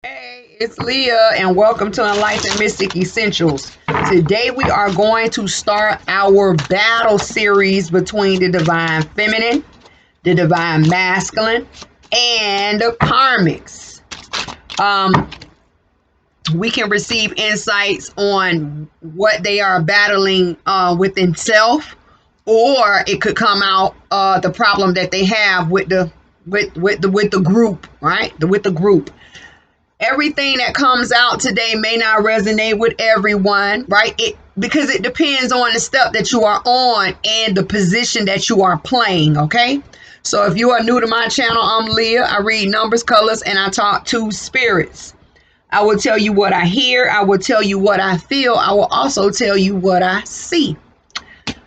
Hey, it's Leah, and welcome to Enlightened Mystic Essentials. Today, we are going to start our battle series between the Divine Feminine, the Divine Masculine, and the Karmics. We can receive insights on what they are battling within self, or it could come out the problem that they have with the group, right? With the group. Everything that comes out today may not resonate with everyone, right? Because it depends on the step that you are on and the position that you are playing, okay? So if you are new to my channel, I'm Leah. I read numbers, colors, and I talk to spirits. I will tell you what I hear. I will tell you what I feel. I will also tell you what I see.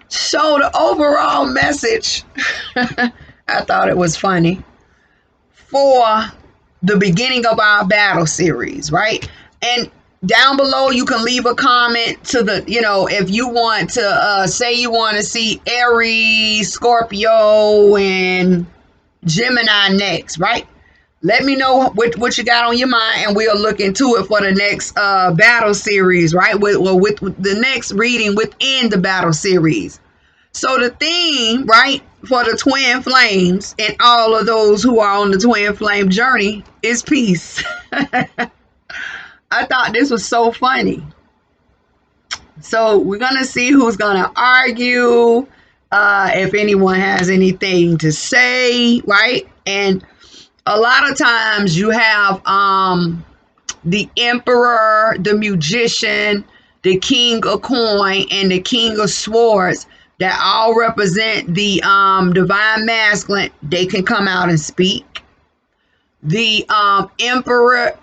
So the overall message, I thought it was funny, for the beginning of our battle series, right? And down below, you can leave a comment to the, if you want to say you want to see Aries, Scorpio, and Gemini next, right? Let me know what you got on your mind, and we'll look into it for the next battle series, right? With the next reading within the battle series. So the theme, right, for the twin flames and all of those who are on the twin flame journey is peace. I thought this was so funny. So we're going to see who's going to argue, if anyone has anything to say, right? And a lot of times you have the emperor, the magician, the king of coin, and the king of swords that all represent the divine masculine. They can come out and speak. The empress,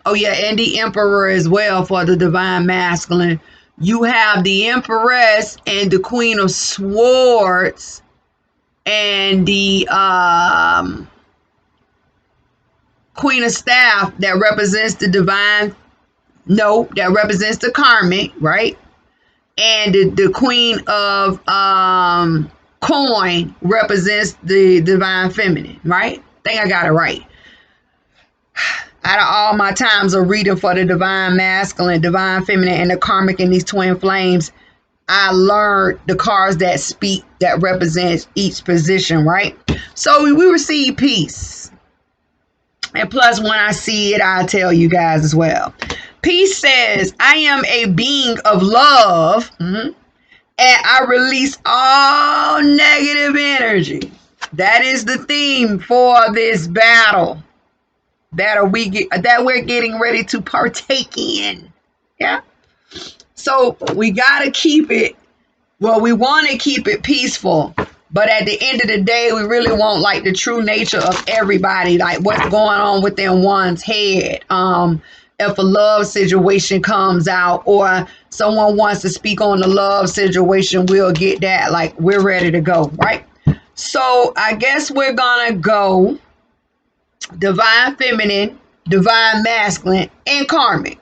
and the emperor as well for the divine masculine. You have the empress and the queen of swords and the queen of staff that represents the divine, that represents the karmic, right? And the queen of coin represents the divine feminine, right? I think I got it right. Out of all my times of reading for the divine masculine, divine feminine, and the karmic in these twin flames, I learned the cards that speak, that represents each position, right? So we receive peace. And plus, when I see it, I'll tell you guys as well. Peace says, I am a being of love, and I release all negative energy. That is the theme for this battle that we're getting ready to partake in. Yeah. So we gotta keep it. Well, we want to keep it peaceful, but at the end of the day, we really want like the true nature of everybody, like what's going on within one's head. If a love situation comes out or someone wants to speak on the love situation, we'll get that. Like, we're ready to go, right? So I guess we're gonna go divine feminine, divine masculine, and karmic.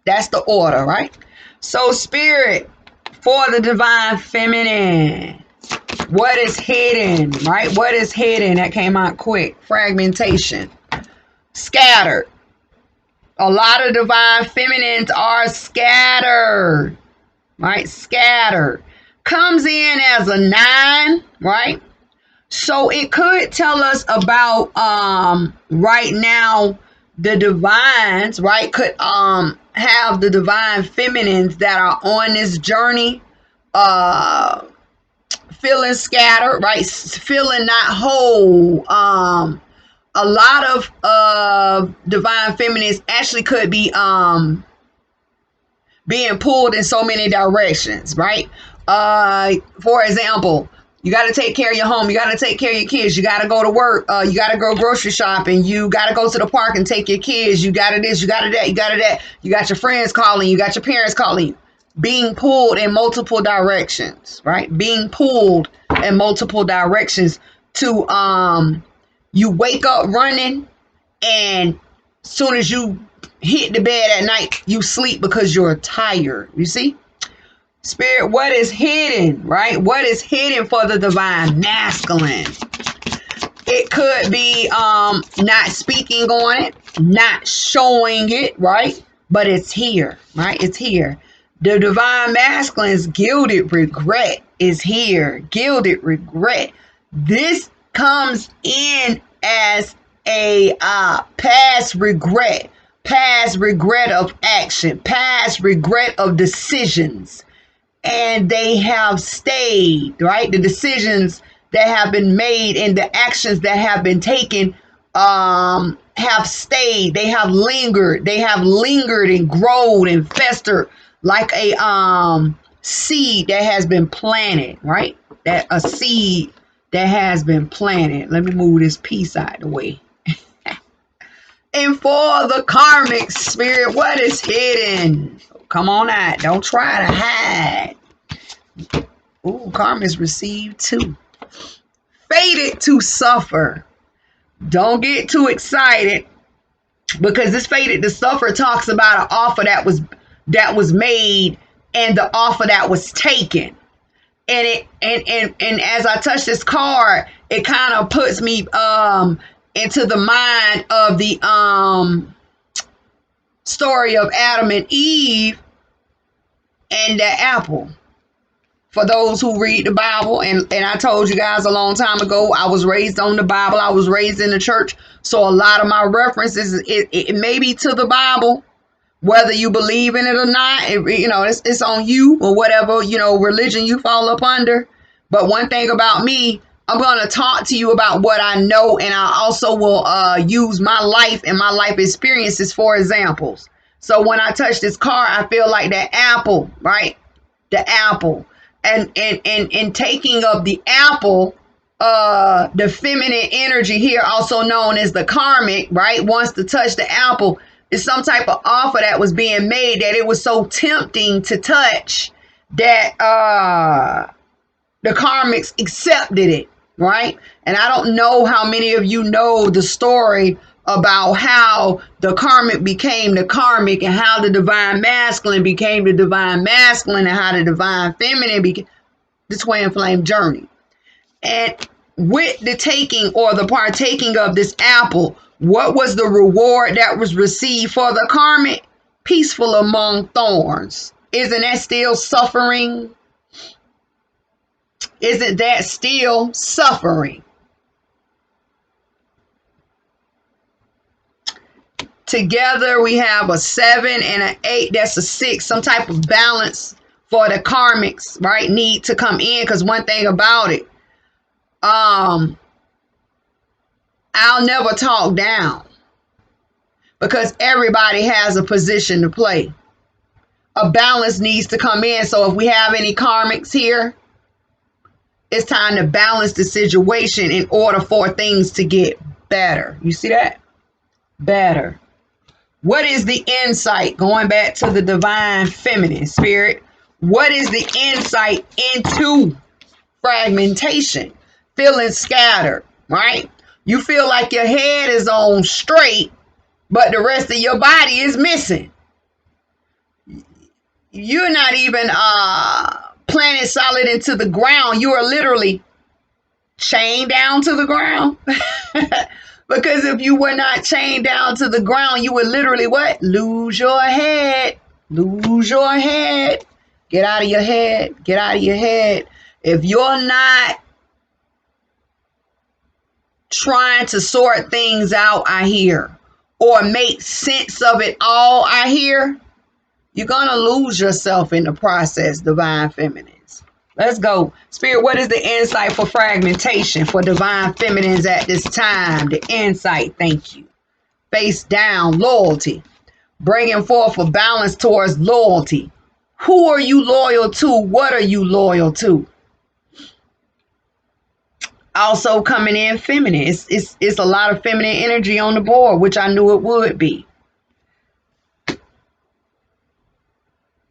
That's the order, right? So spirit, for the divine feminine, what is hidden, right? What is hidden? That came out quick. Fragmentation. Scattered. A lot of divine feminines are scattered, right? Scattered. Comes in as a 9, right? So it could tell us about right now the divines, right? Could have the divine feminines that are on this journey feeling scattered, right? Feeling not whole. A lot of divine feminines actually could be being pulled in so many directions, right? For example, you got to take care of your home. You got to take care of your kids. You got to go to work. You got to go grocery shopping. You got to go to the park and take your kids. You got to this, you got to that, you got to that. You got your friends calling. You got your parents calling you. Being pulled in multiple directions, right? Being pulled in multiple directions to you wake up running, and soon as you hit the bed at night, you sleep because you're tired. You see? Spirit, what is hidden, right? What is hidden for the divine masculine? It could be not speaking on it, not showing it, right? But it's here, right? It's here. The divine masculine's gilded regret is here. Gilded regret. This comes in as a past regret of action, past regret of decisions. And they have stayed, right? The decisions that have been made and the actions that have been taken have stayed. They have lingered. They have lingered and grown and festered like a seed that has been planted, right? That a seed that has been planted. Let me move this piece out of the way. And for the karmic spirit, what is hidden? Come on out. Don't try to hide. Ooh, karma's received too. Fated to suffer. Don't get too excited, because this fated to suffer talks about an offer that was made and the offer that was taken. And as I touch this card, it kind of puts me into the mind of the story of Adam and Eve and that apple. For those who read the Bible, and I told you guys a long time ago, I was raised on the Bible. I was raised in the church. So a lot of my references, it may be to the Bible, whether you believe in it or not. It's on you, or whatever, religion you fall up under. But one thing about me, I'm going to talk to you about what I know, and I also will use my life and my life experiences for examples. So when I touch this card, I feel like that apple, right? The apple. And taking of the apple, the feminine energy here, also known as the karmic, right, wants to touch the apple. It's some type of offer that was being made that it was so tempting to touch that the karmics accepted it, right? And I don't know how many of you know the story about how the karmic became the karmic, and how the divine masculine became the divine masculine, and how the divine feminine became the twin flame journey. And with the taking or the partaking of this apple, what was the reward that was received for the karmic? Peaceful among thorns. Isn't that still suffering? Isn't that still suffering? Together we have a 7 and an 8. That's a 6. Some type of balance for the karmics, right, need to come in. Because one thing about it, I'll never talk down, because everybody has a position to play. A balance needs to come in. So if we have any karmics here, it's time to balance the situation in order for things to get better. You see that? Better. What is the insight? Going back to the divine feminine spirit, what is the insight into fragmentation? Feeling scattered, right? You feel like your head is on straight, but the rest of your body is missing. You're not even planted solid into the ground. You are literally chained down to the ground. Because if you were not chained down to the ground, you would literally what? Lose your head. Lose your head. Get out of your head. Get out of your head. If you're not trying to sort things out, I hear, or make sense of it all, I hear, you're going to lose yourself in the process, divine feminines. Let's go. Spirit, what is the insight for fragmentation for divine feminines at this time? The insight, thank you. Face down, loyalty. Bringing forth a balance towards loyalty. Who are you loyal to? What are you loyal to? Also coming in feminine. It's a lot of feminine energy on the board, which I knew it would be.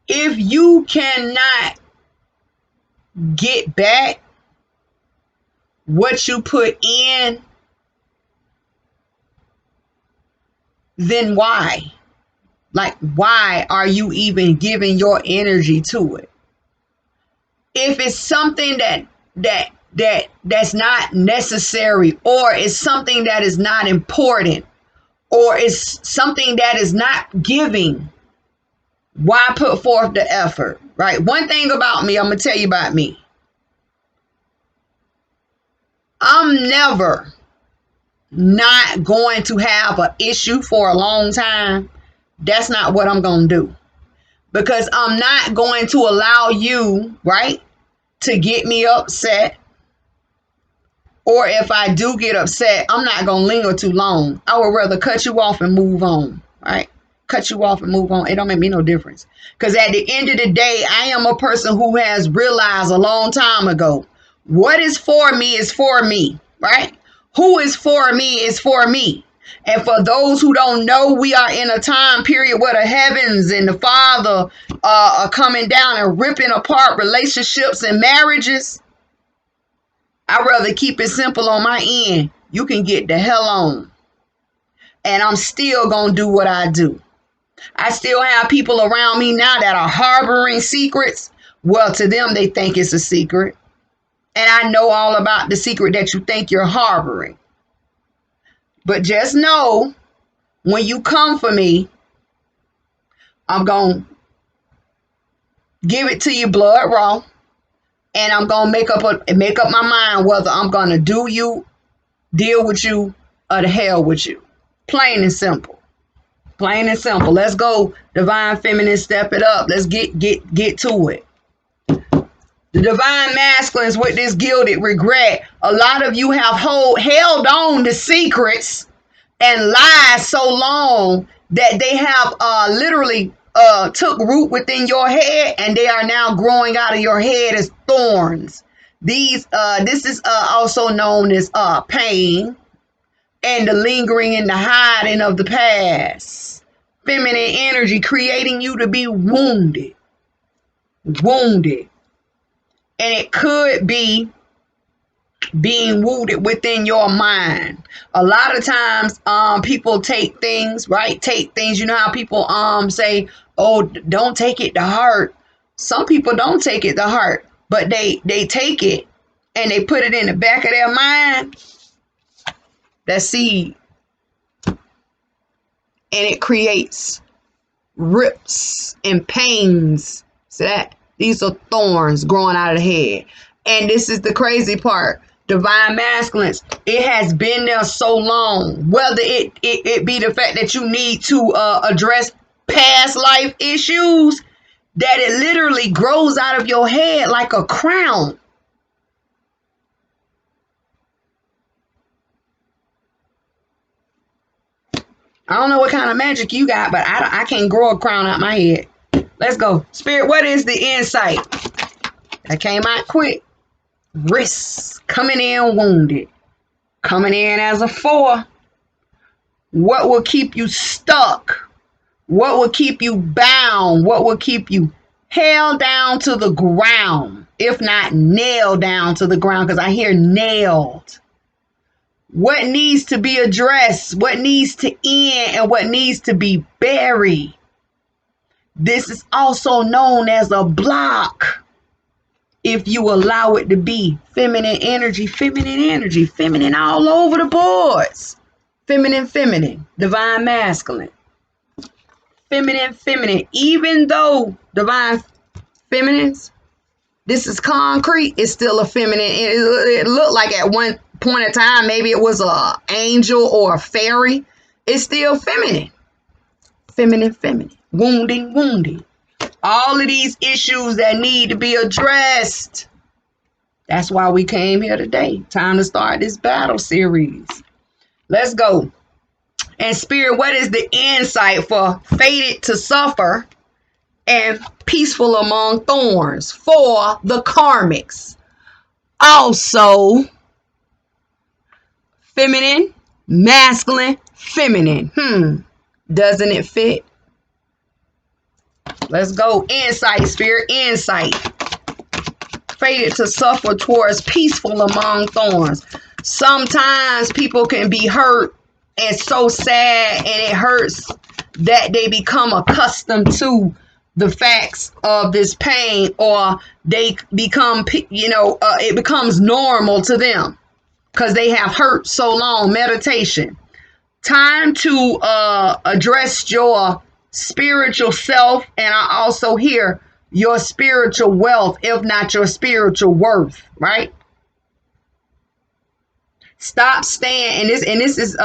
If you cannot get back what you put in, then why? Like, why are you even giving your energy to it? If it's something that that's not necessary, or is something that is not important, or is something that is not giving, why put forth the effort, right? One thing about me, I'm going to tell you about me. I'm never not going to have an issue for a long time. That's not what I'm going to do, because I'm not going to allow you, right, to get me upset. Or if I do get upset, I'm not going to linger too long. I would rather cut you off and move on, right? Cut you off and move on. It don't make me no difference. Because at the end of the day, I am a person who has realized a long time ago, what is for me is for me, right? Who is for me is for me. And for those who don't know, we are in a time period where the heavens and the Father are coming down and ripping apart relationships and marriages. I'd rather keep it simple on my end. You can get the hell on. And I'm still going to do what I do. I still have people around me now that are harboring secrets. Well, to them, they think it's a secret. And I know all about the secret that you think you're harboring. But just know, when you come for me, I'm going to give it to you blood raw. And I'm going to make up my mind whether I'm going to do you, deal with you, or the hell with you. Plain and simple. Plain and simple. Let's go, Divine Feminine, step it up. Let's get to it. The Divine Masculines with this gilded regret. A lot of you have held on to secrets and lies so long that they have literally took root within your head, and they are now growing out of your head as thorns. This is also known as pain and the lingering and the hiding of the past. Feminine energy creating you to be wounded. And it could be being wounded within your mind. A lot of times people take things, you know how people say, oh, don't take it to heart. Some people don't take it to heart, but they take it and they put it in the back of their mind. That seed, and it creates rips and pains. See that? These are thorns growing out of the head. And this is the crazy part. Divine Masculines, it has been there so long, whether it be the fact that you need to address past life issues, that it literally grows out of your head like a crown. I don't know what kind of magic you got, but I can't grow a crown out my head. Let's go. Spirit, what is the insight? That came out quick. Risks. Coming in wounded. Coming in as a 4. What will keep you stuck? What will keep you bound? What will keep you held down to the ground? If not nailed down to the ground, because I hear nailed. What needs to be addressed? What needs to end? And what needs to be buried? This is also known as a block. If you allow it to be. Feminine energy, feminine all over the boards. Feminine, Divine Masculine. Feminine. Even though Divine Feminines, this is concrete, it's still a feminine. It looked like at one point in time, maybe it was an angel or a fairy. It's still feminine. Feminine. Wounding. All of these issues that need to be addressed. That's why we came here today. Time to start this battle series. Let's go. And Spirit, what is the insight for fated to suffer and peaceful among thorns for the karmics? Also, feminine, masculine, feminine. Doesn't it fit? Let's go. Insight, Spirit, insight. Fated to suffer towards peaceful among thorns. Sometimes people can be hurt and so sad, and it hurts that they become accustomed to the facts of this pain, or they become, it becomes normal to them because they have hurt so long. Meditation. Time to address your spiritual self, and I also hear your spiritual wealth, if not your spiritual worth, right? Stop staying, and this is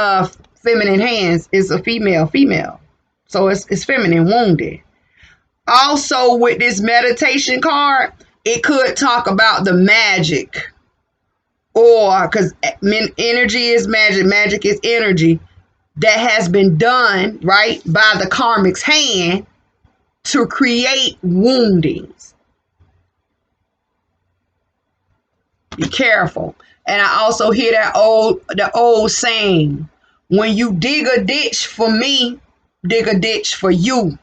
feminine hands. It's a female. So it's feminine wounded. Also, with this meditation card, it could talk about the magic, or because energy is magic is energy that has been done, right, by the karmic's hand to create woundings. Be careful. And I also hear the old saying, when you dig a ditch for me, dig a ditch for you.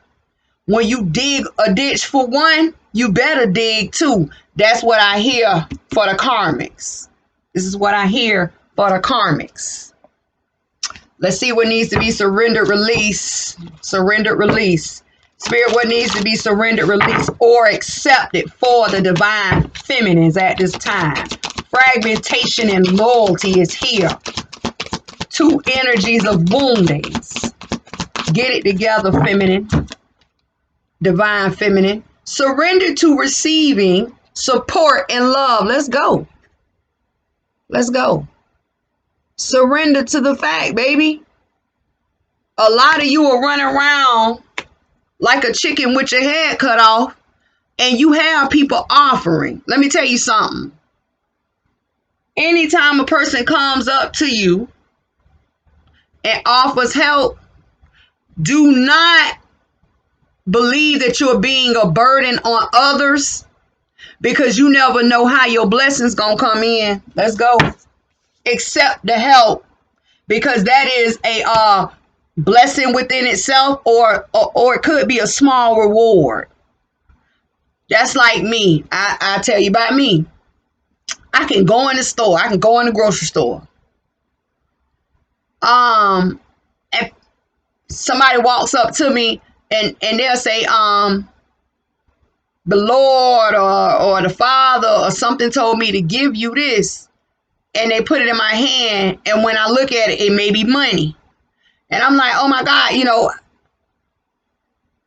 When you dig a ditch for one, you better dig two. That's what I hear for the karmics. This is what I hear for the karmics. Let's see what needs to be surrendered, release. Surrendered, release. Spirit, what needs to be surrendered, release, or accepted for the divine feminines at this time. Fragmentation and loyalty is here. Two energies of woundings. Get it together, feminine. Divine feminine. Surrender to receiving support and love. Let's go. Let's go. Surrender to the fact, baby. A lot of you are running around like a chicken with your head cut off, and you have people offering. Let me tell you something. Anytime a person comes up to you and offers help, do not believe that you're being a burden on others, because you never know how your blessings gonna come in. Let's go. Accept the help, because that is a blessing within itself, or it could be a small reward. That's like me. I tell you about me. I can go in the store. I can go in the grocery store. If somebody walks up to me and they'll say, the Lord or the Father or something told me to give you this, and they put it in my hand, and when I look at it, it may be money. And I'm like, oh my God,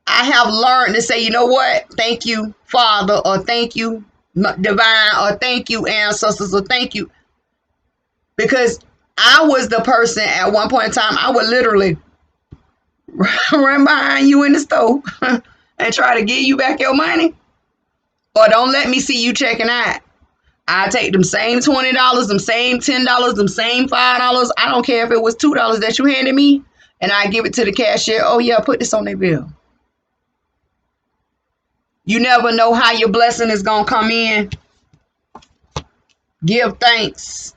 I have learned to say, you know what? Thank you, Father, or thank you, Divine, or thank you, ancestors, or thank you. Because I was the person at one point in time, I would literally run behind you in the store and try to give you back your money. Or don't let me see you checking out. I take them same $20, them same $10, them same $5. I don't care if it was $2 that you handed me, and I give it to the cashier. Oh yeah, put this on their bill. You never know how your blessing is going to come in. Give thanks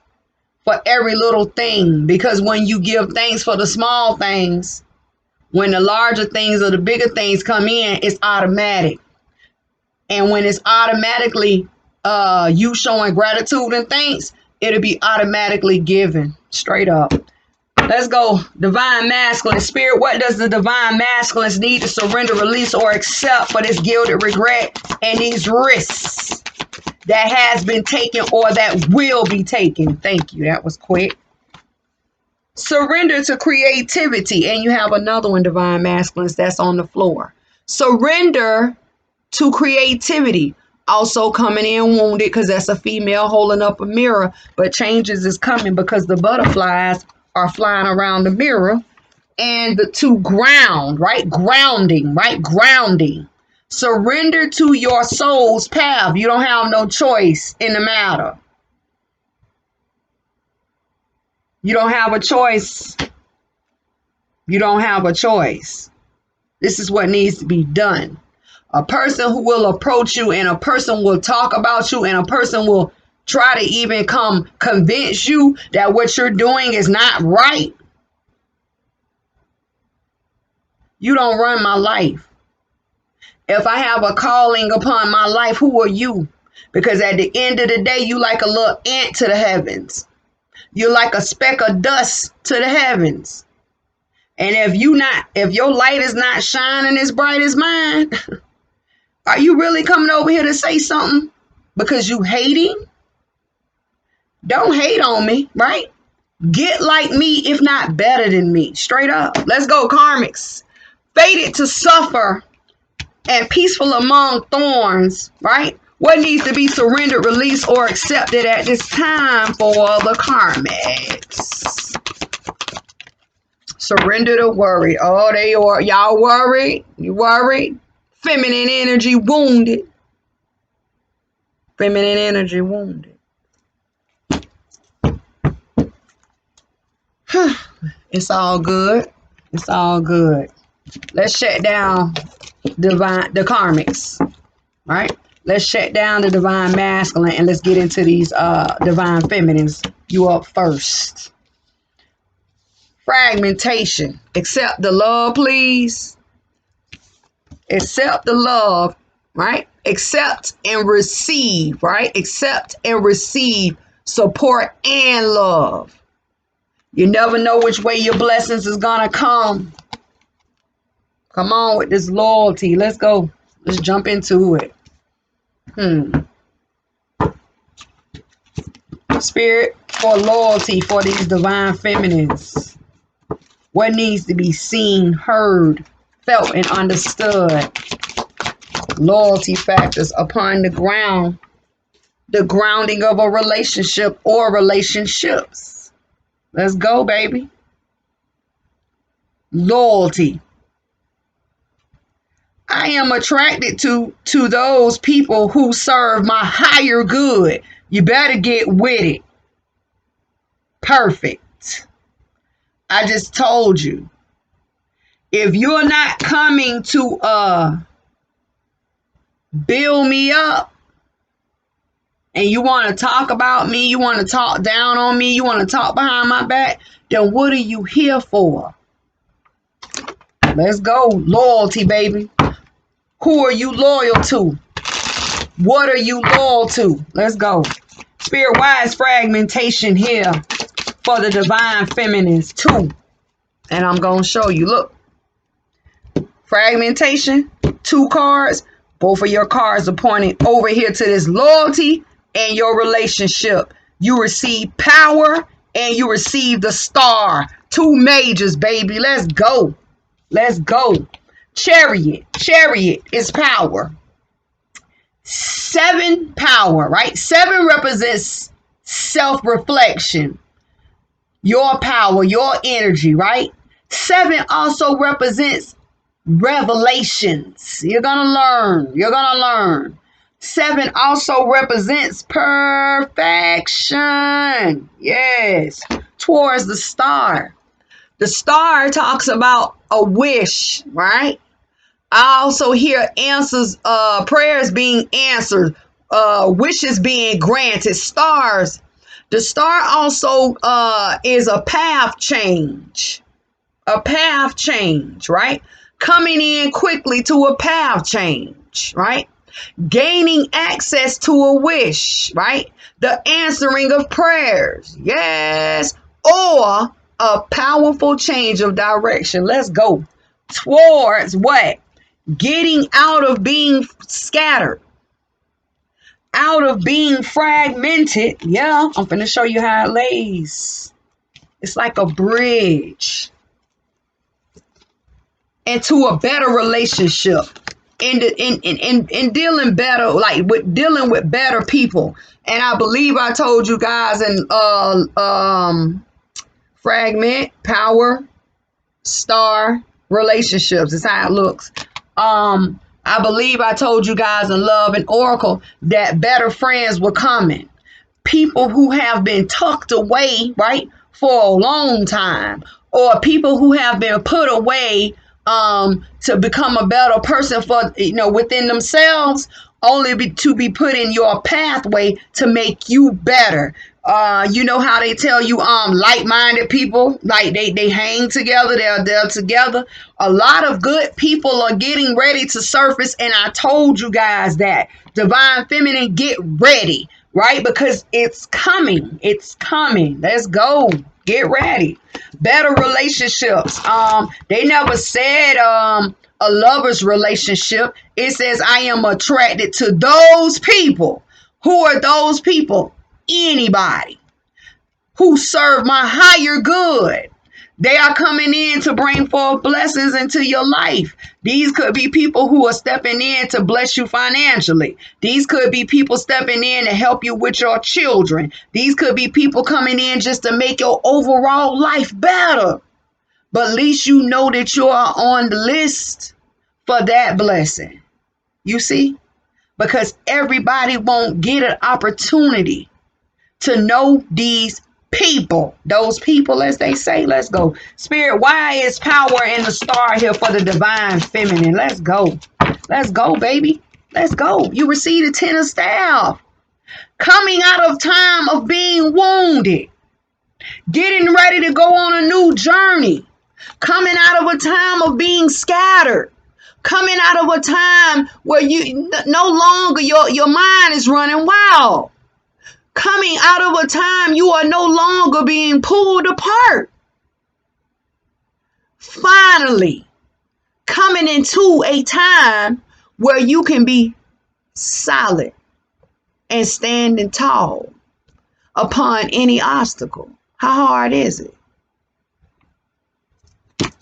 for every little thing, because when you give thanks for the small things, when the larger things or the bigger things come in, it's automatic. And when it's automatically you showing gratitude and thanks, it'll be automatically given. Straight up. Let's go. Divine masculine. Spirit, what does the divine masculines need to surrender, release, or accept for this gilded regret and these risks that has been taken or that will be taken? Thank you. That was quick. Surrender to creativity. And you have another one, divine masculines, that's on the floor. Surrender to creativity. Also coming in wounded, because that's a female holding up a mirror, but changes is coming because the butterflies are flying around the mirror. And to ground, right? Grounding, right? Grounding. Surrender to your soul's path. You don't have no choice in the matter. You don't have a choice. You don't have a choice. This is what needs to be done. A person who will approach you, and a person will talk about you, and a person will try to even come convince you that what you're doing is not right. You don't run my life. If I have a calling upon my life, who are you? Because at the end of the day, you like a little ant to the heavens. You're like a speck of dust to the heavens. And if your light is not shining as bright as mine, Are you really coming over here to say something because you hating? Don't hate on me, right? Get like me, if not better than me. Straight up. Let's go, karmics. Fated to suffer and peaceful among thorns, right? What needs to be surrendered, released, or accepted at this time for the karmics? Surrender to worry. Oh, they are. Y'all worried? You worried? Feminine energy wounded. Feminine energy wounded. It's all good. It's all good. Let's shut down the karmics. Right? Let's shut down the divine masculine and let's get into these divine feminines. You up first. Fragmentation. Accept the love, please. Accept the love, right? Accept and receive, right? Accept and receive support and love. You never know which way your blessings is gonna come. Come on with this loyalty. Let's go. Let's jump into it. Spirit for loyalty for these divine feminines. What needs to be seen, heard, felt, and understood? Loyalty factors upon the ground. The grounding of a relationship or relationships. Let's go, baby. Loyalty. I am attracted to those people who serve my higher good. You better get with it. Perfect. I just told you. If you're not coming to build me up and you want to talk about me, you want to talk down on me, you want to talk behind my back, then what are you here for? Let's go. Loyalty, baby. Who are you loyal to? What are you loyal to? Let's go. Spirit, why is fragmentation here for the divine feminines too? And I'm going to show you. Look. Fragmentation. 2 cards. Both of your cards are pointing over here to this loyalty and your relationship. You receive power and you receive the star. 2 majors, baby. Let's go. Let's go. Chariot. Chariot is power. 7 power, right? 7 represents self-reflection. Your power, your energy, right? 7 also represents revelations. You're going to learn. You're going to learn. 7 also represents perfection. Yes. Towards the star. The star talks about a wish, right? I also hear answers, prayers being answered, wishes being granted, stars. The star also is a path change. A path change, right? Coming in quickly to a path change, right? Gaining access to a wish, right? The answering of prayers, yes. Or a powerful change of direction. Let's go. Towards what? Getting out of being scattered. Out of being fragmented. Yeah, I'm finna show you how it lays. It's like a bridge into a better relationship. In dealing better, like with dealing with better people. And I believe I told you guys in fragment, power, star, relationships is how it looks. I believe I told you guys in love and oracle that better friends were coming. People who have been tucked away, right, for a long time, or people who have been put away to become a better person for, within themselves, only to be put in your pathway to make you better. You know how they tell you like-minded people, like they hang together, they're together. A lot of good people are getting ready to surface, and I told you guys that. Divine feminine, get ready, right? Because it's coming. It's coming. Let's go. Get ready. Better relationships. They never said a lover's relationship. It says I am attracted to those people. Who are those people? Anybody who serve my higher good. They are coming in to bring forth blessings into your life. These could be people who are stepping in to bless you financially. These could be people stepping in to help you with your children. These could be people coming in just to make your overall life better. But at least you know that you are on the list for that blessing. You see? Because everybody won't get an opportunity to know these people. Those people, as they say. Let's go. Spirit, why is power in the star here for the divine feminine? Let's go. Let's go, baby. Let's go. You receive the 10 of staff. Coming out of time of being wounded. Getting ready to go on a new journey. Coming out of a time of being scattered. Coming out of a time where you no longer your mind is running wild. Coming out of a time you are no longer being pulled apart. Finally, coming into a time where you can be solid and standing tall upon any obstacle. How hard is it?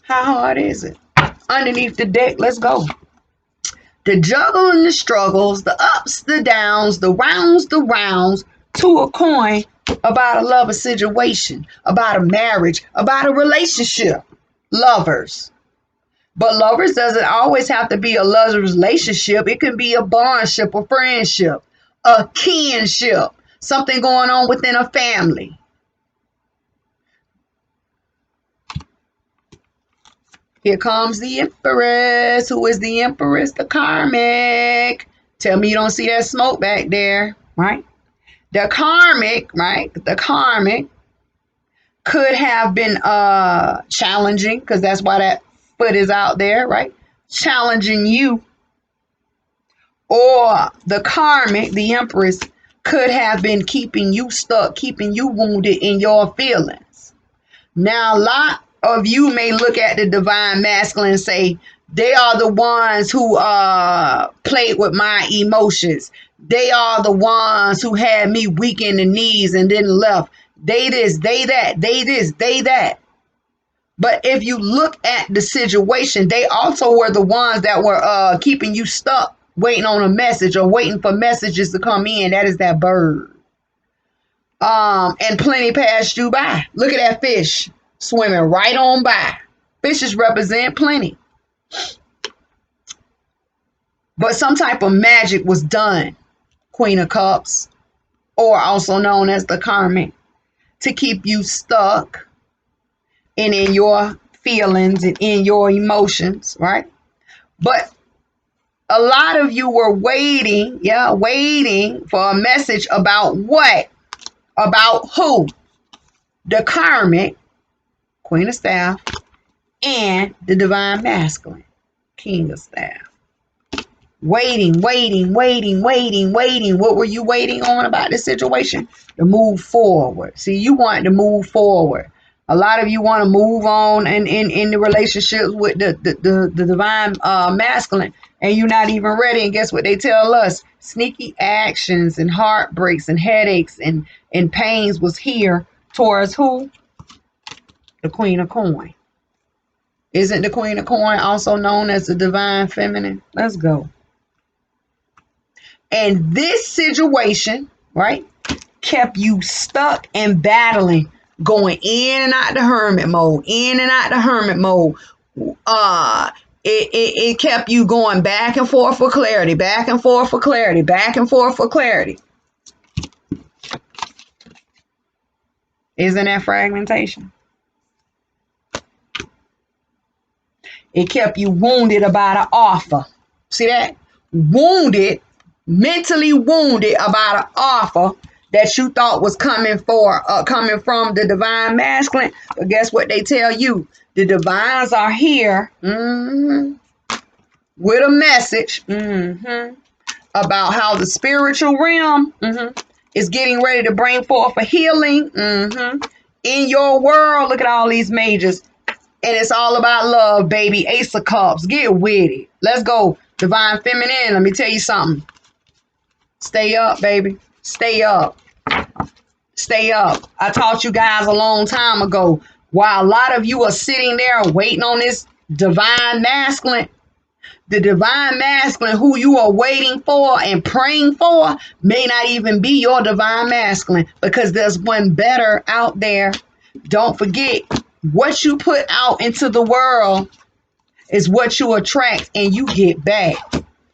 How hard is it? Underneath the deck, let's go. The juggle and the struggles, the ups, the downs, the rounds, to a coin about a lover situation, about a marriage, about a relationship. Lovers. But lovers doesn't always have to be a lover's relationship. It can be a bondship, a friendship, a kinship, something going on within a family. Here comes the Empress. Who is the Empress? The Karmic. Tell me you don't see that smoke back there, right? The Karmic, right? The Karmic could have been challenging, because that's why that foot is out there, right? Challenging you. Or the Karmic, the Empress, could have been keeping you stuck, keeping you wounded in your feelings. Now, a lot of you may look at the divine masculine and say, they are the ones who played with my emotions. They are the ones who had me weak in the knees and then left. They this, they that, they this, they that. But if you look at the situation, they also were the ones that were keeping you stuck, waiting on a message or waiting for messages to come in. That is that bird. And plenty passed you by. Look at that fish swimming right on by. Fishes represent plenty. But some type of magic was done, Queen of Cups, or also known as the Karmic, to keep you stuck and in your feelings and in your emotions, right? But a lot of you were waiting, waiting for a message about what? About who? The Karmic, Queen of Staff, and the Divine Masculine, King of Staff. Waiting. What were you waiting on about this situation? To move forward. See, you want to move forward. A lot of you want to move on in the relationships with the divine masculine, and you're not even ready. And guess what they tell us? Sneaky actions and heartbreaks and headaches and pains was here towards who? The Queen of Coin. Isn't the Queen of Coin also known as the divine feminine? Let's go. And this situation, right, kept you stuck and battling, going in and out the hermit mode, It kept you going back and forth for clarity, back and forth for clarity. Isn't that fragmentation? It kept you wounded about an offer. See that? Wounded, mentally wounded about an offer that you thought was coming from the divine masculine. But guess what they tell you? The divines are here with a message about how the spiritual realm is getting ready to bring forth a healing. in your world. Look at all these majors. And it's all about love, baby. Ace of Cups. Get with it. Let's go. Divine Feminine. Let me tell you something. Stay up, baby. Stay up. Stay up. I taught you guys a long time ago. While a lot of you are sitting there waiting on this divine masculine, the divine masculine who you are waiting for and praying for may not even be your divine masculine, because there's one better out there. Don't forget, what you put out into the world is what you attract and you get back.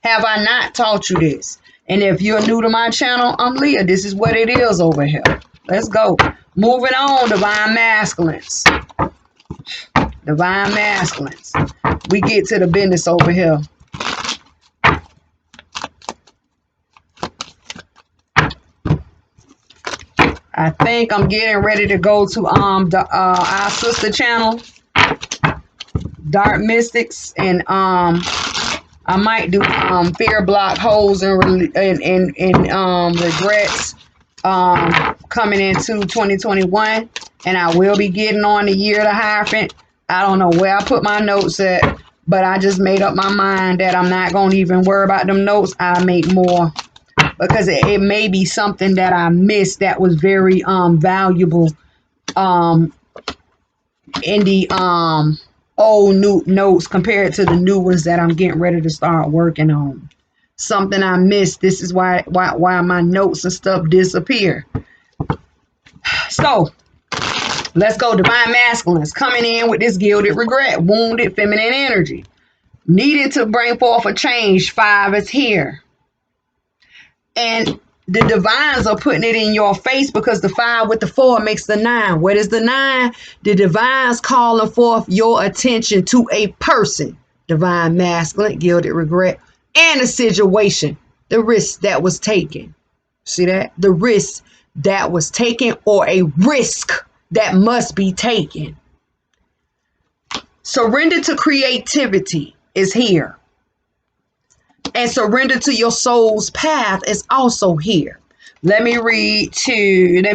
Have I not taught you this? And if you're new to my channel, I'm Leah. This is what it is over here. Let's go. Moving on, divine masculines. Divine masculines. We get to the business over here. I think I'm getting ready to go to our sister channel, Dark Mystics, and I might do fear block holes and regrets coming into 2021, and I will be getting on the year of the Hierophant. I don't know where I put my notes at, but I just made up my mind that I'm not going to even worry about them notes. I'll make more, because it may be something that I missed that was very valuable in the old new notes compared to the new ones that I'm getting ready to start working on. Something I missed. This is why my notes and stuff disappear. So let's go. Divine masculines coming in with this gilded regret, wounded feminine energy, needed to bring forth a change. 5 is here. And the divines are putting it in your face, because the 5 with the 4 makes the 9. What is the 9? The divines calling forth your attention to a person. Divine masculine, gilded regret, and a situation. The risk that was taken. See that? The risk that was taken, or a risk that must be taken. Surrender to creativity is here. And surrender to your soul's path is also here. Let me read surrender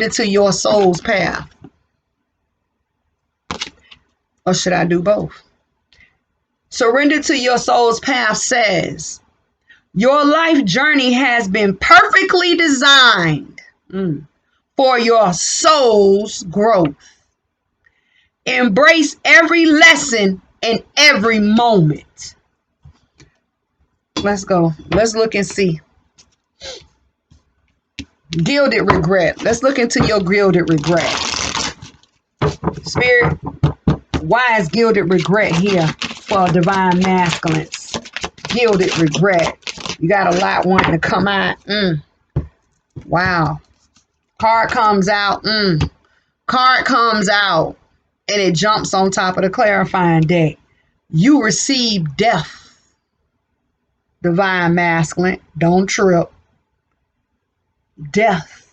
to your soul's path. Or should I do both? Surrender to your soul's path says, your life journey has been perfectly designed for your soul's growth. Embrace every lesson and every moment. Let's go. Let's look and see. Gilded regret. Let's look into your gilded regret. Spirit, why is gilded regret here for divine masculines? Gilded regret. You got a lot wanting to come out. Wow. Card comes out. Card comes out. And it jumps on top of the clarifying deck. You receive death. Divine masculine. Don't trip. Death.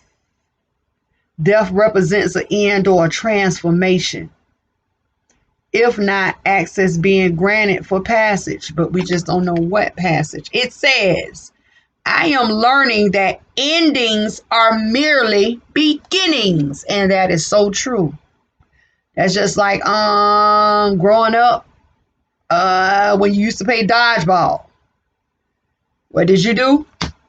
Death represents an end or a transformation. If not, access being granted for passage. But we just don't know what passage. It says, I am learning that endings are merely beginnings. And that is so true. That's just like growing up when you used to play dodgeball. What did you do?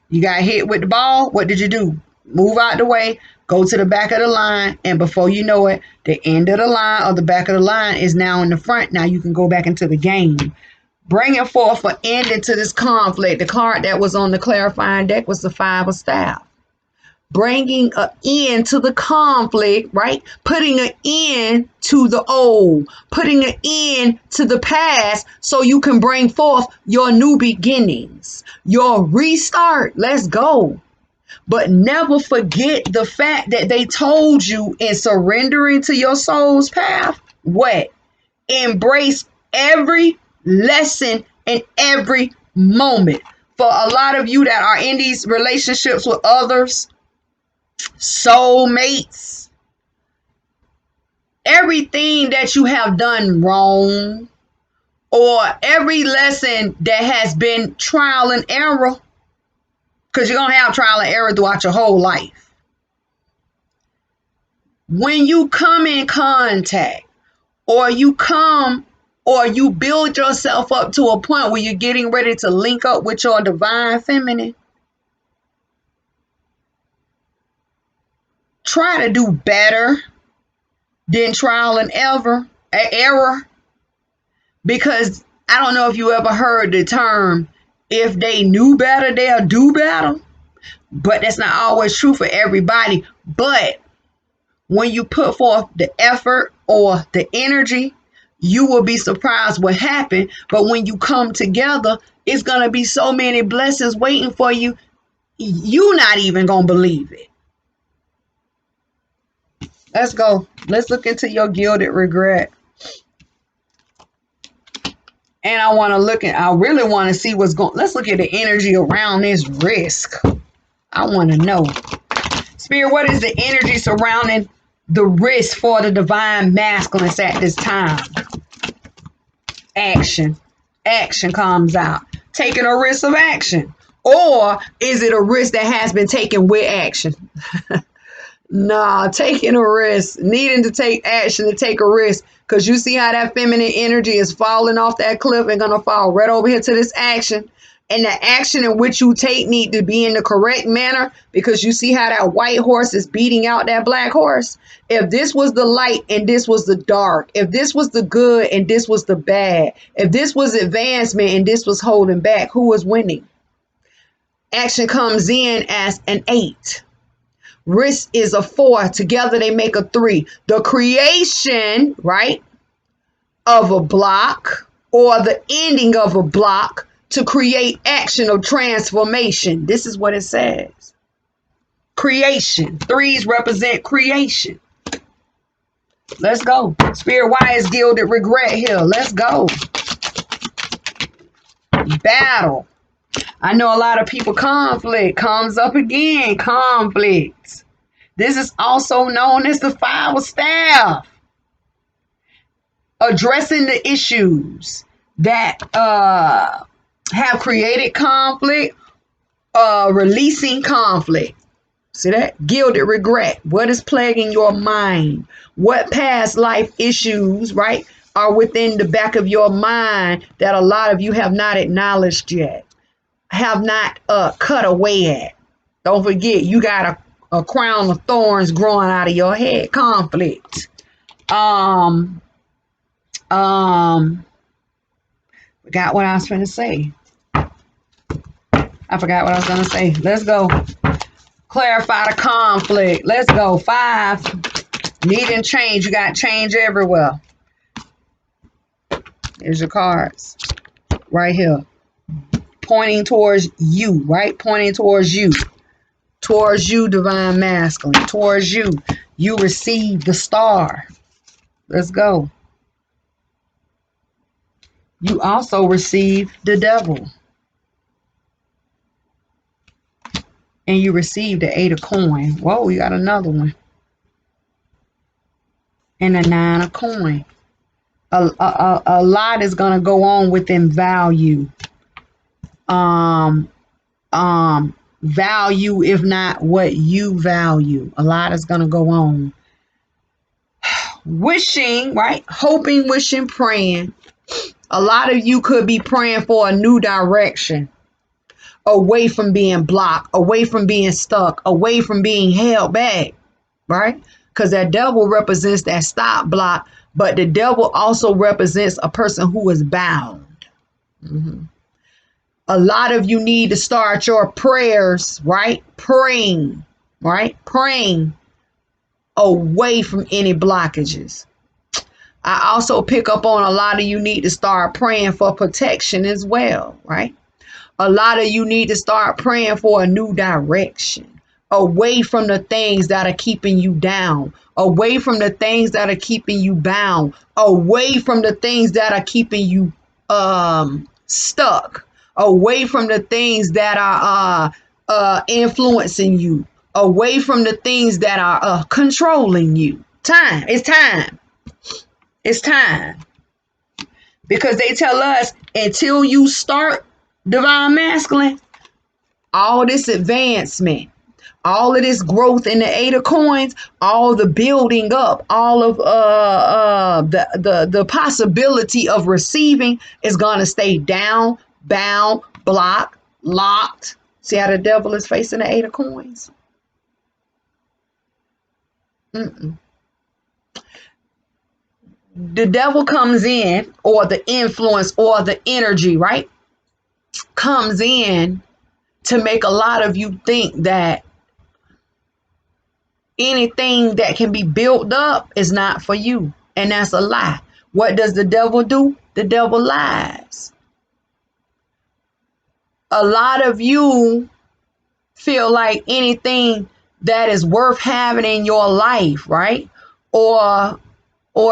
You got hit with the ball. What did you do? Move out the way, go to the back of the line, and before you know it, the end of the line or the back of the line is now in the front. Now you can go back into the game. Bringing forth an ending to this conflict. The card that was on the clarifying deck was the 5 of Staff. Bringing an end to the conflict, right? Putting an end to the old, putting an end to the past so you can bring forth your new beginnings, your restart. Let's go. But never forget the fact that they told you in surrendering to your soul's path, what? Embrace every lesson and every moment. For a lot of you that are in these relationships with others, soulmates, everything that you have done wrong, or every lesson that has been trial and error, because you're going to have trial and error throughout your whole life. When you come in contact, or you build yourself up to a point where you're getting ready to link up with your divine feminine, try to do better than trial and error, because I don't know if you ever heard the term, if they knew better, they'll do better. But that's not always true for everybody. But when you put forth the effort or the energy, you will be surprised what happened. But when you come together, it's going to be so many blessings waiting for you. You're not even going to believe it. Let's go. Let's look into your gilded regret. And I really want to see what's going. Let's look at the energy around this risk. I want to know. Spirit, what is the energy surrounding the risk for the divine masculines at this time? Action. Action comes out. Taking a risk of action. Or is it a risk that has been taken with action? Nah, taking a risk, needing to take action to take a risk, because you see how that feminine energy is falling off that cliff and gonna fall right over here to this action. And the action in which you take need to be in the correct manner, because you see how that white horse is beating out that black horse. If this was the light and this was the dark, if this was the good and this was the bad, if this was advancement and this was holding back, who was winning? Action comes in as an 8. Risk is a 4. Together they make a 3. The creation, right, of a block or the ending of a block to create action of transformation. This is what it says. Creation. 3s represent creation. Let's go. Spirit, why is gilded regret here? Let's go. Battle. I know a lot of people, conflict comes up again. Conflict. This is also known as the 5 of staff. Addressing the issues that have created conflict, releasing conflict. See that? Gilded regret. What is plaguing your mind? What past life issues, right, are within the back of your mind that a lot of you have not acknowledged yet, have not cut away at? Don't forget, you got a crown of thorns growing out of your head. Conflict. Forgot what I was going to say. I forgot what I was going to say. Let's go. Clarify the conflict. Let's go. 5. Needing change. You got change everywhere. Here's your cards. Right here. Pointing towards you, right? Pointing towards you. Towards you, divine masculine. Towards you. You receive the star. Let's go. You also receive the devil. And you receive the 8 of coin. Whoa, you got another one. And the 9 of coin. A lot is going to go on within value. Value, if not what you value. A lot is going to go on. Wishing, right? Hoping, wishing, praying. A lot of you could be praying for a new direction. Away from being blocked, away from being stuck, away from being held back, right? Because that devil represents that stop block, but the devil also represents a person who is bound. A lot of you need to start your prayers, right? Praying, right? Praying away from any blockages. I also pick up on a lot of you need to start praying for protection as well, right? A lot of you need to start praying for a new direction, away from the things that are keeping you down, away from the things that are keeping you bound, away from the things that are keeping you stuck, away from the things that are influencing you, away from the things that are controlling you. Time. It's time. It's time. Because they tell us until you start divine masculine, all this advancement, All of this growth in the 8 of coins, all the building up, all of the possibility of receiving is gonna stay down, bound, blocked, locked. See how the devil is facing the 8 of coins? Mm-mm. The devil comes in, or the influence or the energy, right? Comes in to make a lot of you think that anything that can be built up is not for you. And that's a lie. What does the devil do? The devil lies. A lot of you feel like anything that is worth having in your life, right? Or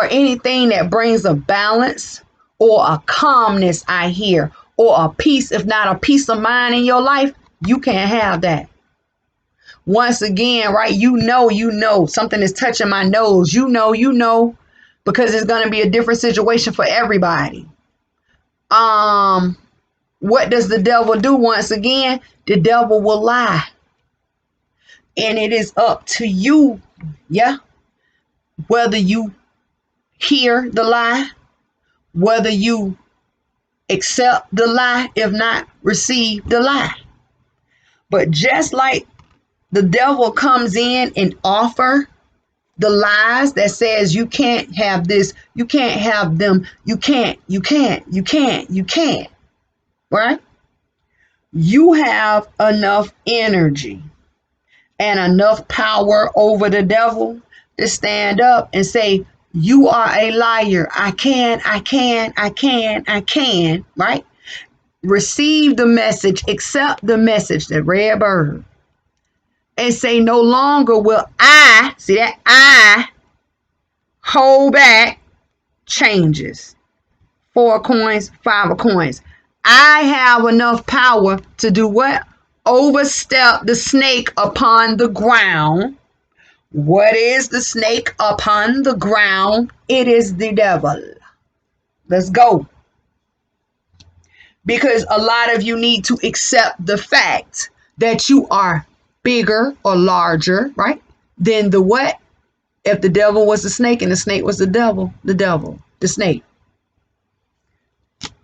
anything that brings a balance or a calmness, I hear, or a peace, if not a peace of mind in your life, you can't have that. Once again, right? You know, something is touching my nose. You know, because it's going to be a different situation for everybody. What does the devil do? Once again, the devil will lie. And it is up to you, yeah, whether you hear the lie, whether you accept the lie, if not receive the lie. But just like the devil comes in and offer the lies that says you can't have this, you can't have them, you can't, right? You have enough energy and enough power over the devil to stand up and say, you are a liar. I can, right? Receive the message, accept the message, the red bird, and say, no longer will I, see that, I hold back changes. 4 of coins, 5 of coins. I have enough power to do what? Overstep the snake upon the ground. What is the snake upon the ground? It is the devil. Let's go. Because a lot of you need to accept the fact that you are bigger or larger, right? Than the what? If the devil was the snake and the snake was the devil, the snake.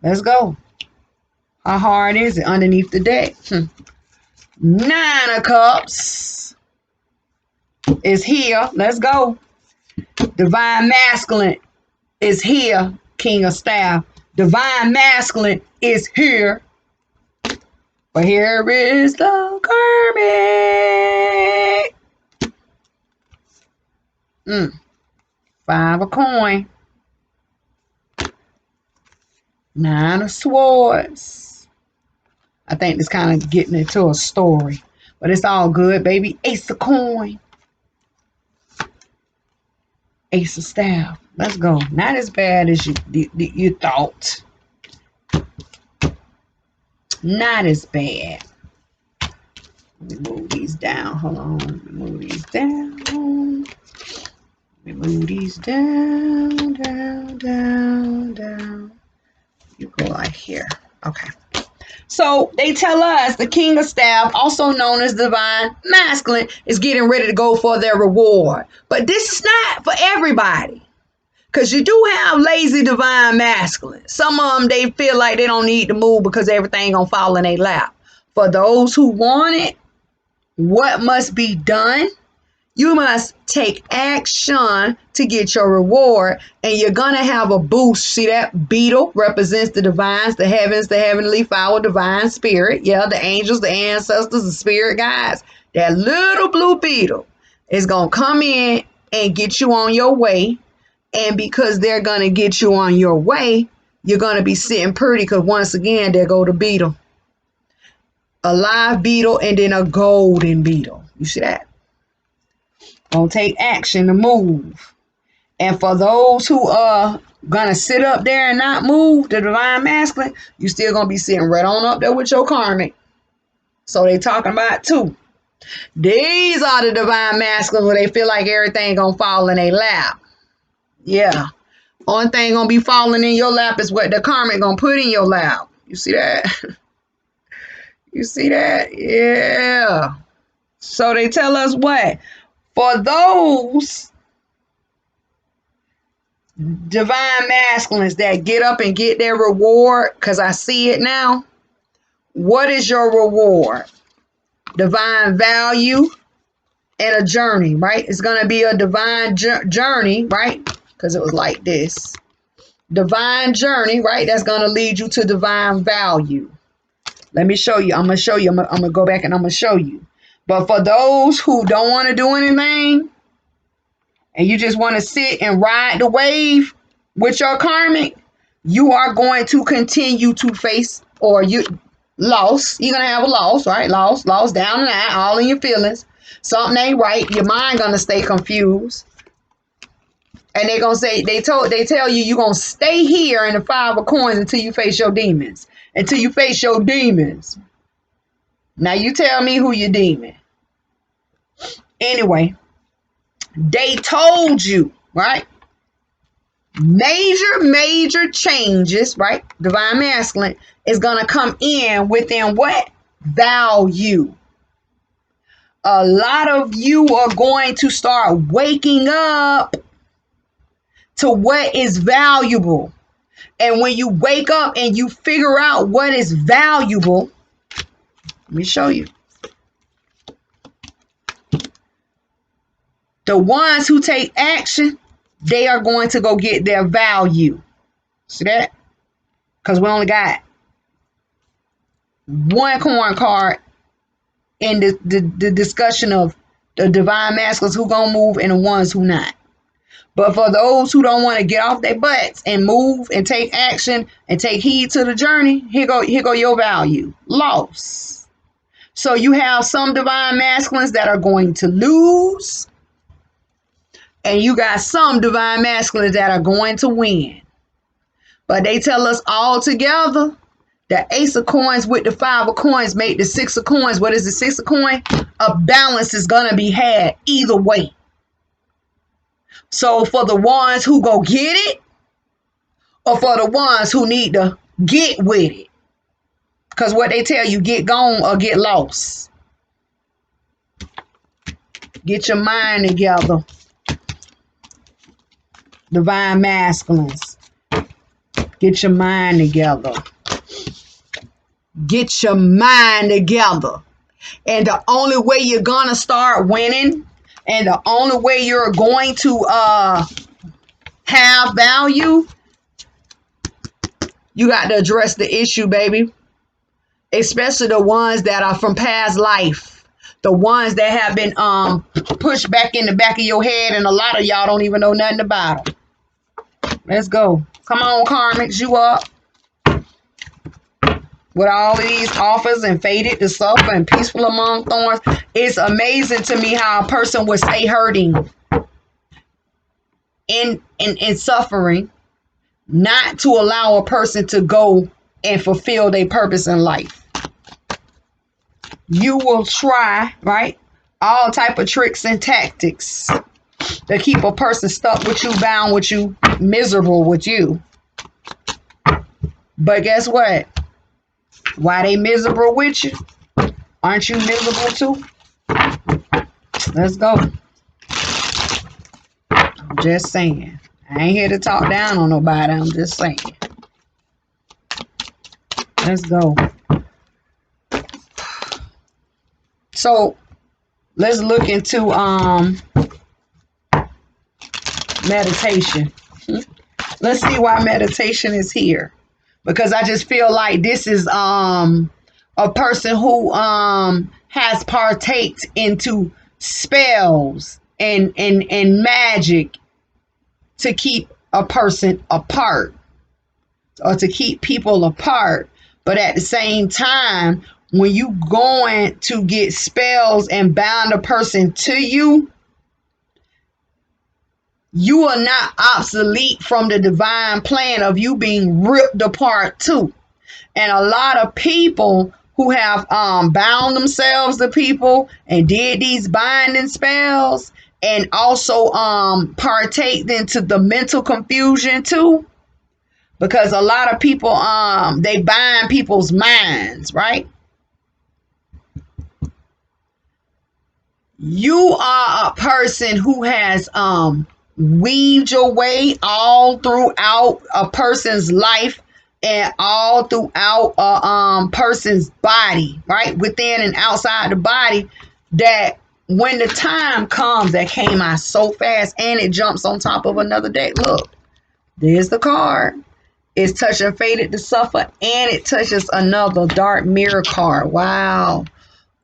Let's go. How hard is it underneath the deck? 9 of Cups is here. Let's go. Divine Masculine is here. King of Staff. Divine Masculine is here. But here is the Karmic. 5 of coin. 9 of Swords. I think this kind of getting into a story. But it's all good, baby. Ace of coin. Ace of staff. Let's go. Not as bad as you thought. Not as bad. Let me move these down. Hold on. Let me move these down. Let me move these down, down. You go like here. Okay. So they tell us the King of Staff, also known as Divine Masculine, is getting ready to go for their reward. But this is not for everybody. Because you do have lazy Divine Masculine. Some of them, they feel like they don't need to move because everything gonna fall in their lap. For those who want it, what must be done? You must take action to get your reward, and you're going to have a boost. See that beetle represents the divines, the heavens, the heavenly fowl, divine spirit. Yeah, the angels, the ancestors, the spirit guides. That little blue beetle is going to come in and get you on your way. And because they're going to get you on your way, you're going to be sitting pretty, because once again, there go the beetle. A live beetle and then a golden beetle. You see that? Gonna take action to move. And for those who are gonna sit up there and not move, the Divine Masculine, you still gonna be sitting right on up there with your Karmic. So they talking about too. These are the Divine Masculine where they feel like everything gonna fall in their lap. Yeah. Only thing gonna be falling in your lap is what the Karmic gonna put in your lap. You see that? You see that? Yeah. So they tell us what? For those divine masculines that get up and get their reward, because I see it now. What is your reward? Divine value and a journey, right? It's going to be a divine journey, right? Because it was like this. Divine journey, right? That's going to lead you to divine value. Let me show you. I'm going to show you. I'm going to go back and I'm going to show you. But for those who don't want to do anything and you just want to sit and ride the wave with your karmic, you are going to continue to face loss. You're going to have a loss, right? Loss, down and out, all in your feelings. Something ain't right. Your mind going to stay confused. And they're going to say, they tell you you're going to stay here in the 5 of coins until you face your demons. Until you face your demons. Now you tell me who your demon. Anyway, they told you, right? Major changes, right? Divine masculine is going to come in within what? Value. A lot of you are going to start waking up to what is valuable. And when you wake up and you figure out what is valuable, let me show you. The ones who take action, they are going to go get their value. See that? Because we only got one coin card in the discussion of the divine masculines who gonna move and the ones who not. But for those who don't want to get off their butts and move and take action and take heed to the journey, here go your value. Loss. So you have some divine masculines that are going to lose. And you got some divine masculines that are going to win. But they tell us all together, the Ace of Coins with the 5 of Coins make the 6 of Coins. What is the 6 of Coins? A balance is going to be had either way. So for the ones who go get it, or for the ones who need to get with it. Because what they tell you, get gone or get lost. Get your mind together. Divine masculines. Get your mind together. Get your mind together. And the only way you're going to start winning, and the only way you're going to have value, you got to address the issue, baby. Especially the ones that are from past life. The ones that have been pushed back in the back of your head, and a lot of y'all don't even know nothing about them. Let's go. Come on, karmics, you up. With all of these offers and faded to suffer and peaceful among thorns. It's amazing to me how a person would stay hurting in suffering, not to allow a person to go and fulfill their purpose in life. You will try, right? All type of tricks and tactics to keep a person stuck with you, bound with you, miserable with you. But guess what? Why they miserable with you? Aren't you miserable too? Let's go. I'm just saying. I ain't here to talk down on nobody. I'm just saying. Let's go. So let's look into meditation. Let's see why meditation is here. Because I just feel like this is a person who has partaked into spells and magic to keep a person apart, or to keep people apart. But at the same time, when you going to get spells and bound a person to you, you are not obsolete from the divine plan of you being ripped apart too. And a lot of people who have bound themselves to people and did these binding spells, and also partaked into the mental confusion too. Because a lot of people, they bind people's minds, right? You are a person who has weaved your way all throughout a person's life and all throughout a person's body, right? Within and outside the body, that when the time comes, that came out so fast and it jumps on top of another day. Look, there's the card. It's touching fated to suffer, and it touches another dark mirror card. Wow.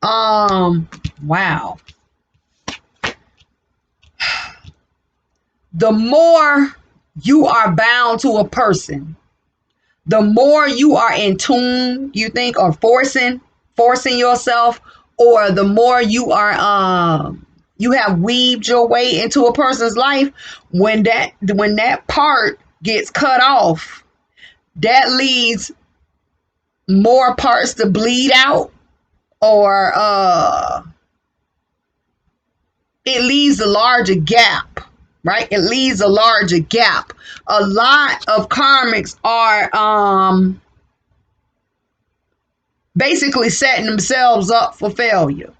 Wow. The more you are bound to a person, the more you are in tune, you think, or forcing yourself, or the more you are you have weaved your way into a person's life, when that part gets cut off, that leads more parts to bleed out, or it leaves a larger gap, right? It leaves a larger gap. A lot of karmics are basically setting themselves up for failure.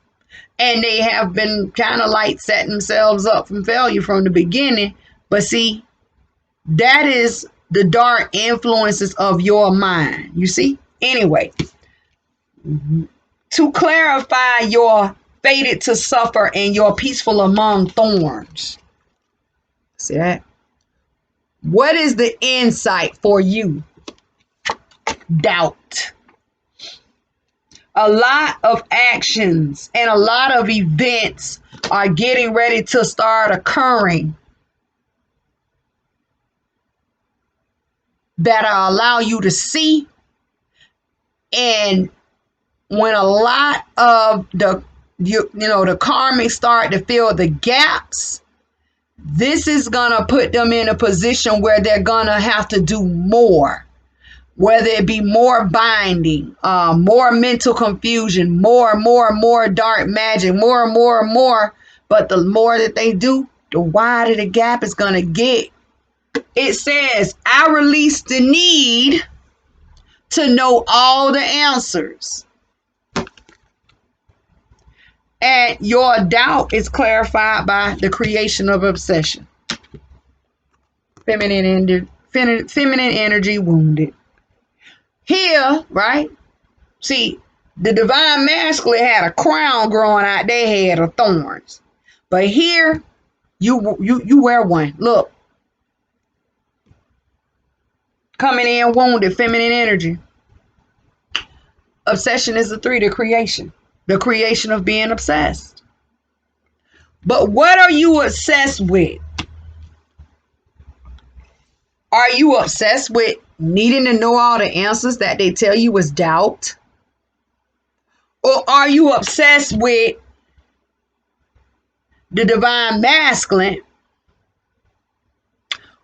And they have been kind of like setting themselves up for failure from the beginning. But see, that is the dark influences of your mind, you see? Anyway, to clarify your fated to suffer and your peaceful among thorns. See that? What is the insight for you? Doubt. A lot of actions and a lot of events are getting ready to start occurring that allow you to see. And when a lot of the karmics start to fill the gaps, this is gonna put them in a position where they're gonna have to do more, whether it be more binding, more mental confusion, more dark magic, more. But the more that they do, the wider the gap is gonna get. It says, I release the need to know all the answers. And your doubt is clarified by the creation of obsession. Feminine energy wounded. Here, right? See, the divine masculine had a crown growing out their head of thorns. But here, you wear one. Look. Coming in wounded, feminine energy. Obsession is the 3, the creation. The creation of being obsessed. But what are you obsessed with? Are you obsessed with needing to know all the answers that they tell you is doubt? Or are you obsessed with the divine masculine?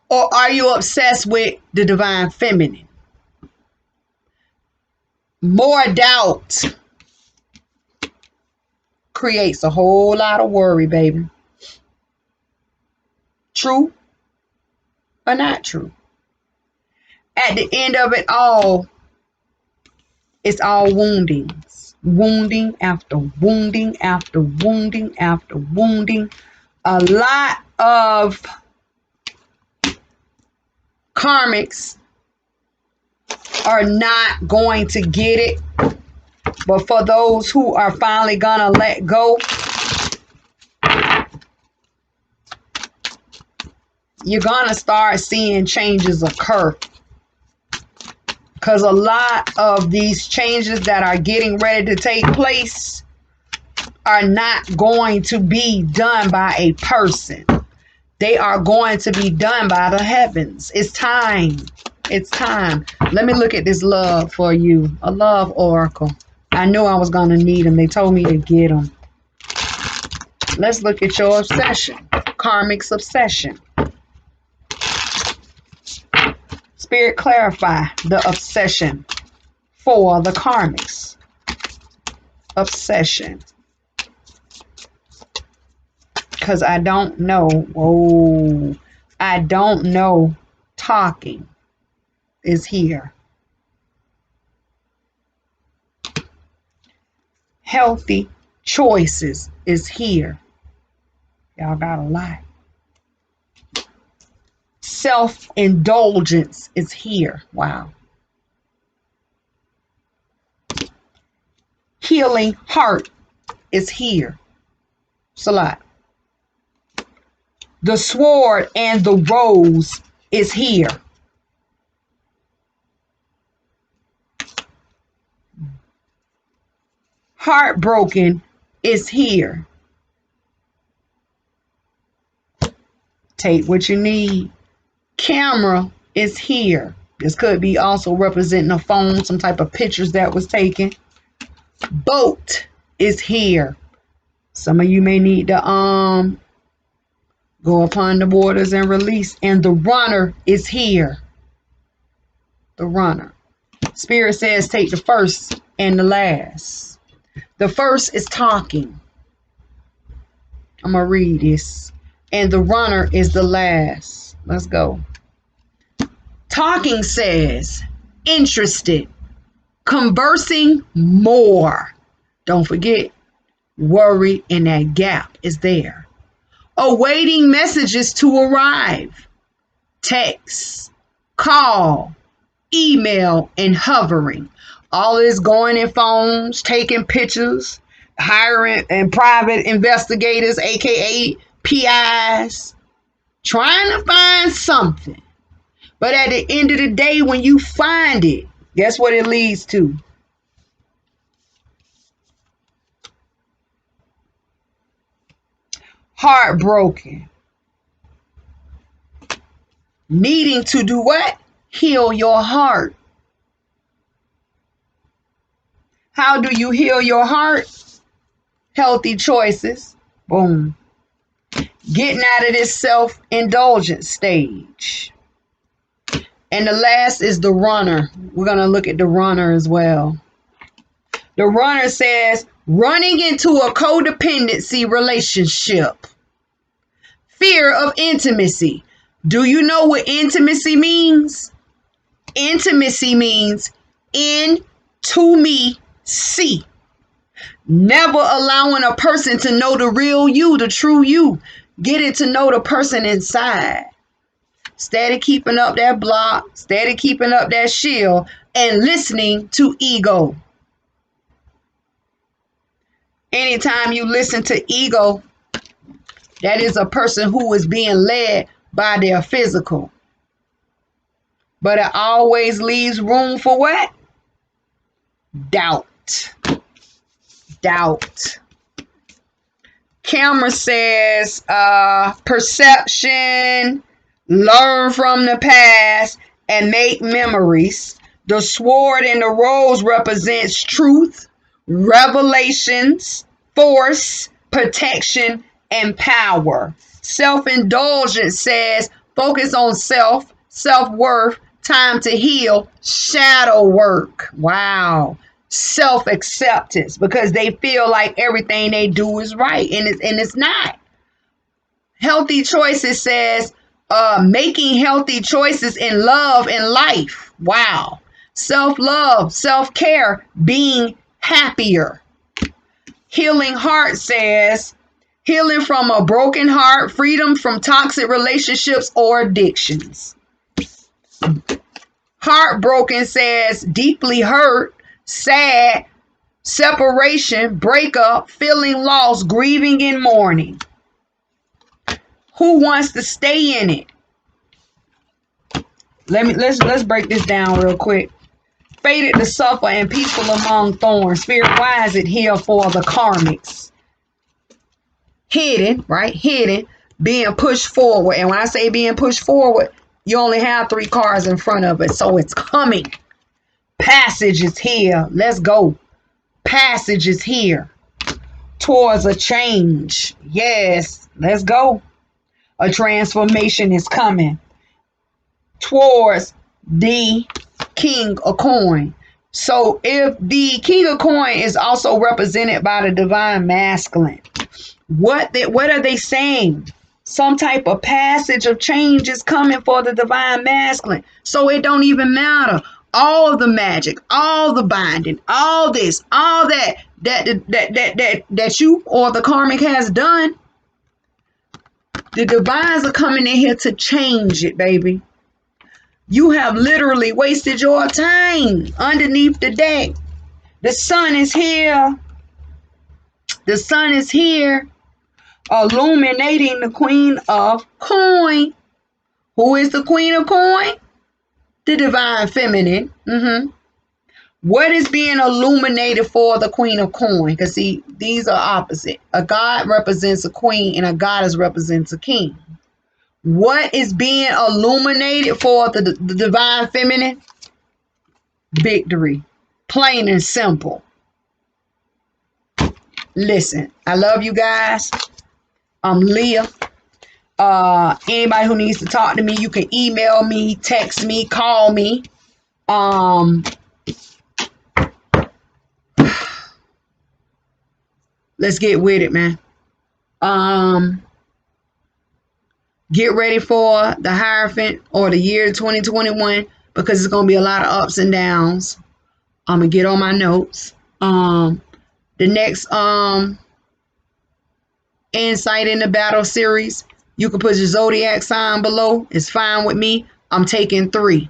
Or are you obsessed with the divine feminine? More doubt creates a whole lot of worry, baby. True or not true? At the end of it all, it's all woundings. Wounding after wounding after wounding after wounding. A lot of karmics are not going to get it. But for those who are finally gonna let go, you're gonna start seeing changes occur. Because a lot of these changes that are getting ready to take place are not going to be done by a person. They are going to be done by the heavens. It's time. It's time. Let me look at this love for you. A love oracle. I knew I was going to need them. They told me to get them. Let's look at your obsession. Karmic's obsession. Spirit, clarify the obsession for the karmics. Obsession. Because I don't know. Oh, I don't know. Talking is here. Healthy choices is here. Y'all got a lot. Self-indulgence is here. Wow. Healing heart is here. It's a lot. The sword and the rose is here. Heartbroken is here. Take what you need. Camera is here. This could be also representing a phone, some type of pictures that was taken. Boat is here. Some of you may need to go upon the waters and release. And the runner is here. The runner. Spirit says take the first and the last. The first is talking. I'm going to read this. And the runner is the last. Let's go. Talking says interested. Conversing more. Don't forget, worry and that gap is there. Awaiting messages to arrive. Text, call, email, and hovering. All is going in phones, taking pictures, hiring and private investigators, aka PIs, trying to find something. But at the end of the day, when you find it, guess what it leads to? Heartbroken. Needing to do what? Heal your heart. How do you heal your heart? Healthy choices. Boom. Getting out of this self-indulgence stage. And the last is the runner. We're going to look at the runner as well. The runner says, running into a codependency relationship. Fear of intimacy. Do you know what intimacy means? Intimacy means in to me see. Never allowing a person to know the real you, the true you. Getting to know the person inside. Steady keeping up that block, steady keeping up that shield, and listening to ego. Anytime you listen to ego, that is a person who is being led by their physical. But it always leaves room for what? Doubt. Doubt. Camera says perception, learn from the past, and make memories. The sword and the rose represents truth, revelations, force, protection, and power. Self-indulgence says focus on self, self-worth, time to heal, shadow work. Wow. Self-acceptance, because they feel like everything they do is right, and it's not. Healthy choices says making healthy choices in love and life. Wow. Self-love, self-care, being happier. Healing heart says healing from a broken heart, freedom from toxic relationships or addictions. Heartbroken says deeply hurt, sad, separation, breakup, feeling lost, grieving, and mourning. Who wants to stay in it? Let's break this down real quick. Fated to suffer and peaceful among thorns. Spirit, why is it here for the karmics? Hidden, right? Hidden, being pushed forward. And when I say being pushed forward, you only have 3 cars in front of it, so it's coming. Passage is here. Let's go. Passage is here towards a change. Yes, let's go. A transformation is coming towards the King of Coin. So if the King of Coin is also represented by the divine masculine, what are they saying? Some type of passage of change is coming for the divine masculine. So it don't even matter. All the magic, all the binding, all this, all that you or the karmic has done. The divines are coming in here to change it, baby. You have literally wasted your time underneath the deck. The sun is here. The sun is here, illuminating the queen of coin. Who is the queen of coin? The divine feminine. What is being illuminated for the queen of coin? Because see, these are opposite. A god represents a queen and a goddess represents a king. What is being illuminated for the divine feminine? Victory. Plain and simple. Listen, I love you guys. I'm Leah. Anybody who needs to talk to me, you can email me, text me, call me. Let's get with it, man. Get ready for the Hierophant or the year 2021 because it's gonna be a lot of ups and downs. I'm gonna get on my notes. The next Insight in the Battle series, you can put your zodiac sign below. It's fine with me. I'm taking three,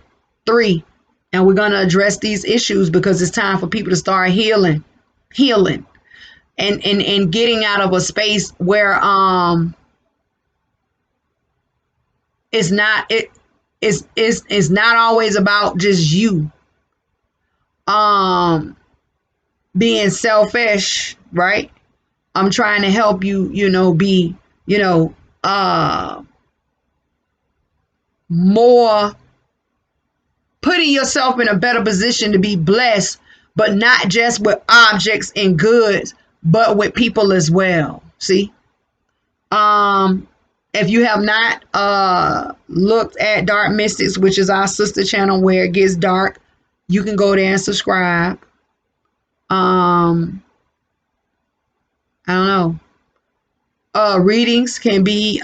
and we're gonna address these issues because it's time for people to start healing, and getting out of a space where it's not always about just you being selfish, right? I'm trying to help you, be, more putting yourself in a better position to be blessed, but not just with objects and goods, but with people as well. See? If you have not looked at Dark Mystics, which is our sister channel where it gets dark, you can go there and subscribe. I don't know. Readings can be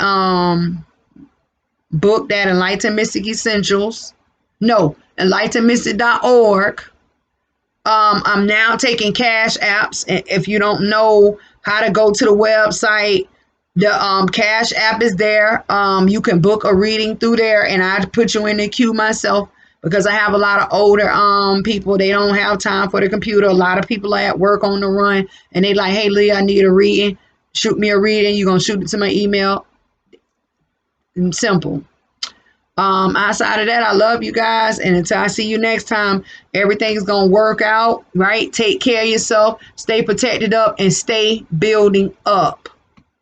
booked at Enlightened Mystic Essentials. No, enlightenedmystic.org. I'm now taking cash apps. If you don't know how to go to the website, the cash app is there. You can book a reading through there, and I put you in the queue myself because I have a lot of older people. They don't have time for the computer. A lot of people are at work on the run, and they like, hey, Leah, I need a reading. Shoot me a reading. You're gonna shoot it to my email. And simple. Outside of that, I love you guys, and until I see you next time, everything's gonna work out, right? Take care of yourself, stay protected up, and stay building up.